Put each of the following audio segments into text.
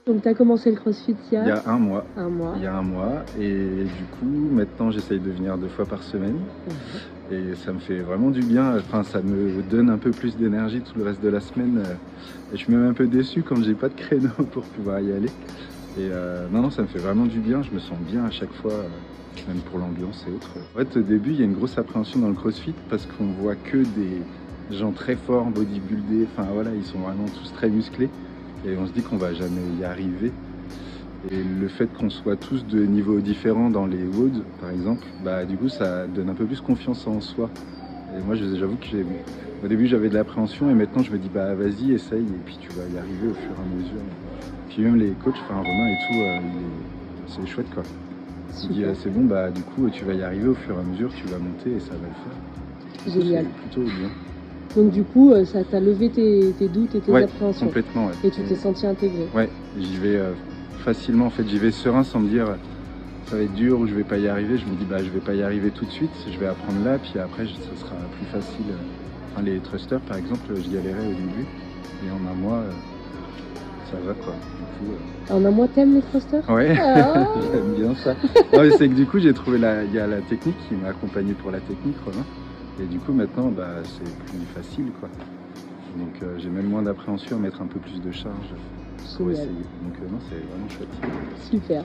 Donc tu as commencé le CrossFit il y Il y a a un mois. un mois. Il y a un mois. Et du coup, maintenant, j'essaye de venir 2 fois par semaine. Ouais. Et ça me fait vraiment du bien. Enfin, ça me donne un peu plus d'énergie tout le reste de la semaine. Et je suis même un peu déçu quand j'ai pas de créneau pour pouvoir y aller. Et non, ça me fait vraiment du bien. Je me sens bien à chaque fois, même pour l'ambiance et autres. En fait, au début, il y a une grosse appréhension dans le CrossFit parce qu'on voit que des gens très forts, bodybuildés. Enfin, voilà, ils sont vraiment tous très musclés. Et on se dit qu'on va jamais y arriver. Et le fait qu'on soit tous de niveaux différents dans les WOD, par exemple, bah du coup ça donne un peu plus confiance en soi. Et moi j'avoue que au début j'avais de l'appréhension et maintenant je me dis bah vas-y essaye et puis tu vas y arriver au fur et à mesure. Puis même les coachs, enfin Romain et tout, c'est chouette quoi. Il dit Super. c'est bon bah du coup tu vas y arriver au fur et à mesure, tu vas monter et ça va le faire. Génial. C'est plutôt bien. Donc du coup, ça t'a levé tes doutes et tes Ouais, appréhensions. complètement. Ouais. Et tu t'es senti intégré. Ouais, j'y vais facilement en fait, j'y vais serein sans me dire ça va être dur ou je vais pas y arriver. Je me dis bah je vais pas y arriver tout de suite, je vais apprendre là, puis après ça sera plus facile. Enfin, les thrusters par exemple, j'y galérais au début, et en un mois ça va quoi. Du coup, En un mois, t'aimes les thrusters? ouais, Ah j'aime bien ça. Non, mais c'est que du coup j'ai trouvé il y a la technique qui m'a accompagné pour la technique, Romain. Et du coup maintenant bah c'est plus facile quoi. Donc j'ai même moins d'appréhension à mettre un peu plus de charge pour Génial. essayer. Donc non, c'est vraiment chouette. Super.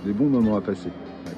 Des bons moments à passer. Ouais.